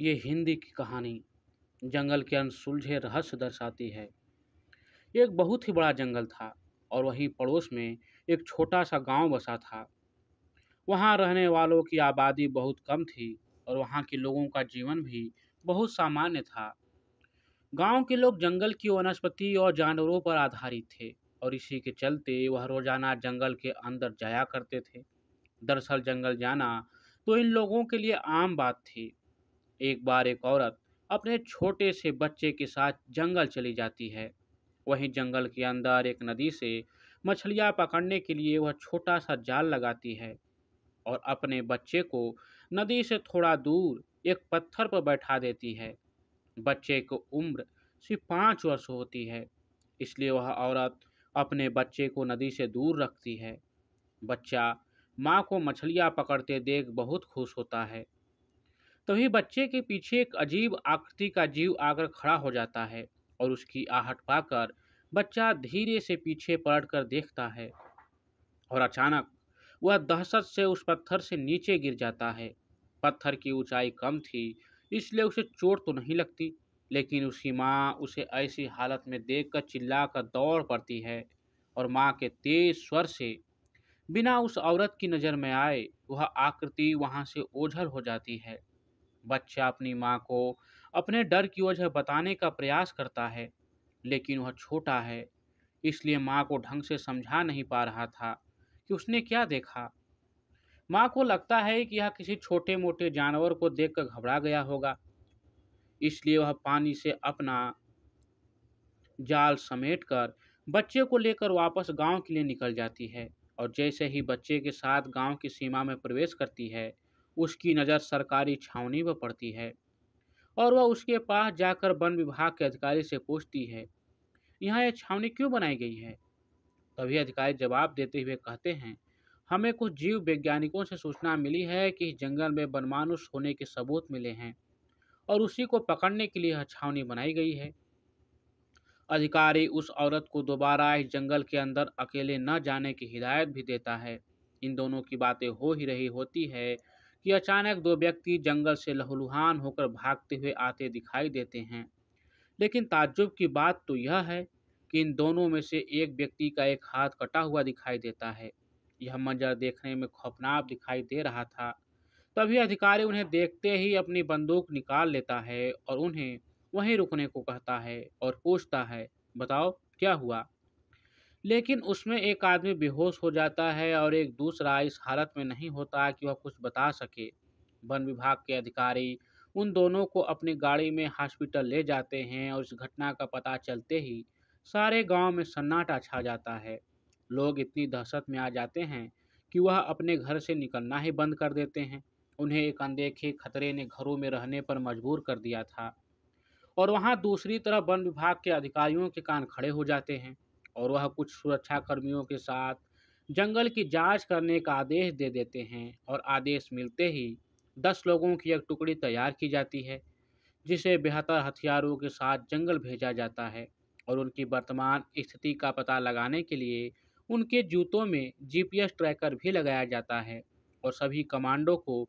ये हिंदी की कहानी जंगल के अनसुलझे रहस्य दर्शाती है। ये एक बहुत ही बड़ा जंगल था और वहीं पड़ोस में एक छोटा सा गांव बसा था। वहां रहने वालों की आबादी बहुत कम थी और वहां के लोगों का जीवन भी बहुत सामान्य था। गांव के लोग जंगल की वनस्पति और जानवरों पर आधारित थे और इसी के चलते वह रोजाना जंगल के अंदर जाया करते थे। दरअसल जंगल जाना तो इन लोगों के लिए आम बात थी। एक बार एक औरत अपने छोटे से बच्चे के साथ जंगल चली जाती है। वहीं जंगल के अंदर एक नदी से मछलियां पकड़ने के लिए वह छोटा सा जाल लगाती है और अपने बच्चे को नदी से थोड़ा दूर एक पत्थर पर बैठा देती है। बच्चे की उम्र सिर्फ 5 वर्ष होती है, इसलिए वह औरत अपने बच्चे को नदी से दूर रखती है। बच्चा माँ को मछलियां पकड़ते देख बहुत खुश होता है। तभी बच्चे के पीछे एक अजीब आकृति का जीव आकर खड़ा हो जाता है और उसकी आहट पाकर बच्चा धीरे से पीछे पलटकर देखता है और अचानक वह दहशत से उस पत्थर से नीचे गिर जाता है। पत्थर की ऊंचाई कम थी, इसलिए उसे चोट तो नहीं लगती, लेकिन उसकी माँ उसे ऐसी हालत में देखकर चिल्लाकर दौड़ पड़ती है और माँ के तेज स्वर से बिना उस औरत की नज़र में आए वह आकृति वहां से ओझल हो जाती है। बच्चा अपनी माँ को अपने डर की वजह बताने का प्रयास करता है, लेकिन वह छोटा है, इसलिए माँ को ढंग से समझा नहीं पा रहा था कि उसने क्या देखा। माँ को लगता है कि यह किसी छोटे मोटे जानवर को देखकर घबरा गया होगा, इसलिए वह पानी से अपना जाल समेटकर बच्चे को लेकर वापस गांव के लिए निकल जाती है। और जैसे ही बच्चे के साथ गांव की सीमा में प्रवेश करती है, उसकी नज़र सरकारी छावनी पर पड़ती है और वह उसके पास जाकर वन विभाग के अधिकारी से पूछती है, यहाँ यह छावनी क्यों बनाई गई है। तभी अधिकारी जवाब देते हुए कहते हैं, हमें कुछ जीव वैज्ञानिकों से सूचना मिली है कि इस जंगल में वनमानुष होने के सबूत मिले हैं और उसी को पकड़ने के लिए यह छावनी बनाई गई है। अधिकारी उस औरत को दोबारा इस जंगल के अंदर अकेले न जाने की हिदायत भी देता है। इन दोनों की बातें हो ही रही होती है कि अचानक दो व्यक्ति जंगल से लहूलुहान होकर भागते हुए आते दिखाई देते हैं। लेकिन ताज्जुब की बात तो यह है कि इन दोनों में से एक व्यक्ति का एक हाथ कटा हुआ दिखाई देता है। यह मंजर देखने में खौफनाक दिखाई दे रहा था। तभी अधिकारी उन्हें देखते ही अपनी बंदूक निकाल लेता है और उन्हें वहीं रुकने को कहता है और पूछता है, बताओ क्या हुआ। लेकिन उसमें एक आदमी बेहोश हो जाता है और एक दूसरा इस हालत में नहीं होता कि वह कुछ बता सके। वन विभाग के अधिकारी उन दोनों को अपनी गाड़ी में हॉस्पिटल ले जाते हैं और इस घटना का पता चलते ही सारे गांव में सन्नाटा छा जाता है। लोग इतनी दहशत में आ जाते हैं कि वह अपने घर से निकलना ही बंद कर देते हैं। उन्हें एक अनदेखे खतरे ने घरों में रहने पर मजबूर कर दिया था। और वहां दूसरी तरफ वन विभाग के अधिकारियों के कान खड़े हो जाते हैं और वह कुछ सुरक्षा कर्मियों के साथ जंगल की जांच करने का आदेश दे देते हैं और आदेश मिलते ही 10 लोगों की एक टुकड़ी तैयार की जाती है, जिसे बेहतर हथियारों के साथ जंगल भेजा जाता है और उनकी वर्तमान स्थिति का पता लगाने के लिए उनके जूतों में जीपीएस ट्रैकर भी लगाया जाता है और सभी कमांडो को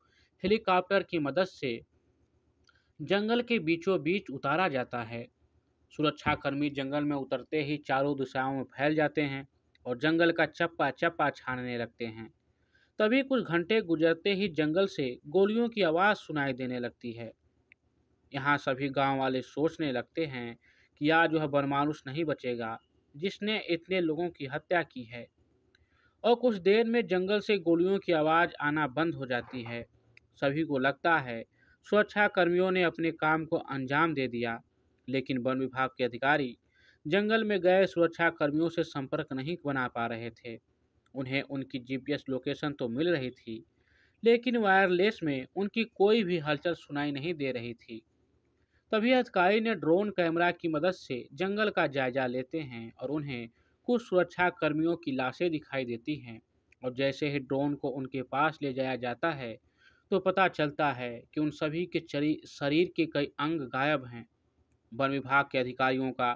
हेलीकॉप्टर की मदद से जंगल के बीचों बीच उतारा जाता है। सुरक्षाकर्मी जंगल में उतरते ही चारों दिशाओं में फैल जाते हैं और जंगल का चप्पा चप्पा छानने लगते हैं। तभी कुछ घंटे गुजरते ही जंगल से गोलियों की आवाज़ सुनाई देने लगती है। यहाँ सभी गांव वाले सोचने लगते हैं कि आज वह बनमानुस नहीं बचेगा जिसने इतने लोगों की हत्या की है। और कुछ देर में जंगल से गोलियों की आवाज़ आना बंद हो जाती है। सभी को लगता है सुरक्षा कर्मियों ने अपने काम को अंजाम दे दिया, लेकिन वन विभाग के अधिकारी जंगल में गए सुरक्षा कर्मियों से संपर्क नहीं बना पा रहे थे। उन्हें उनकी जीपीएस लोकेशन तो मिल रही थी, लेकिन वायरलेस में उनकी कोई भी हलचल सुनाई नहीं दे रही थी। तभी अधिकारी ने ड्रोन कैमरा की मदद से जंगल का जायजा लेते हैं और उन्हें कुछ सुरक्षा कर्मियों की लाशें दिखाई देती हैं। और जैसे ही ड्रोन को उनके पास ले जाया जाता है तो पता चलता है कि उन सभी के शरीर के कई अंग गायब हैं। वन विभाग के अधिकारियों का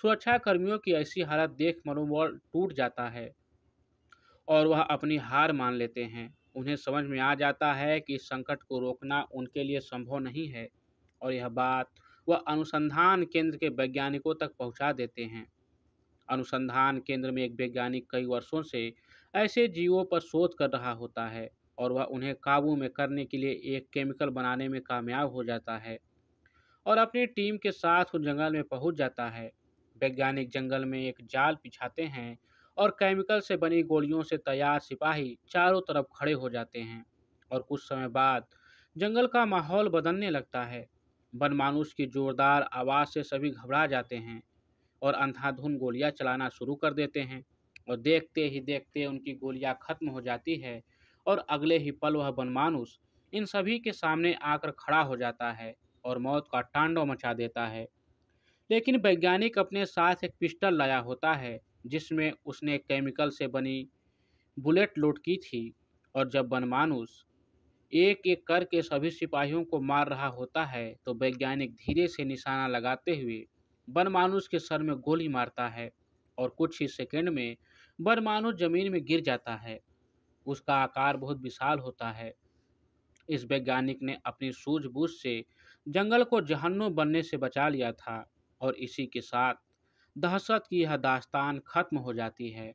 सुरक्षा कर्मियों की ऐसी हालत देख मनोबल टूट जाता है और वह अपनी हार मान लेते हैं। उन्हें समझ में आ जाता है कि इस संकट को रोकना उनके लिए संभव नहीं है और यह बात वह अनुसंधान केंद्र के वैज्ञानिकों तक पहुंचा देते हैं। अनुसंधान केंद्र में एक वैज्ञानिक कई वर्षों से ऐसे जीवों पर शोध कर रहा होता है और वह उन्हें काबू में करने के लिए एक केमिकल बनाने में कामयाब हो जाता है और अपनी टीम के साथ वो जंगल में पहुंच जाता है। वैज्ञानिक जंगल में एक जाल बिछाते हैं और केमिकल से बनी गोलियों से तैयार सिपाही चारों तरफ खड़े हो जाते हैं और कुछ समय बाद जंगल का माहौल बदलने लगता है। बनमानुष की जोरदार आवाज़ से सभी घबरा जाते हैं और अंधाधुंध गोलियां चलाना शुरू कर देते हैं और देखते ही देखते उनकी गोलियां खत्म हो जाती है और अगले ही पल वह बनमानुस इन सभी के सामने आकर खड़ा हो जाता है और मौत का तांडव मचा देता है। लेकिन वैज्ञानिक अपने साथ एक पिस्टल लाया होता है जिसमें उसने केमिकल से बनी बुलेट लोड की थी और जब बनमानुस एक एक करके सभी सिपाहियों को मार रहा होता है तो वैज्ञानिक धीरे से निशाना लगाते हुए बनमानुस के सर में गोली मारता है और कुछ ही सेकंड में बनमानुस जमीन में गिर जाता है। उसका आकार बहुत विशाल होता है। इस वैज्ञानिक ने अपनी सूझबूझ से जंगल को जहन्नुम बनने से बचा लिया था और इसी के साथ दहशत की यह दास्तान खत्म हो जाती है।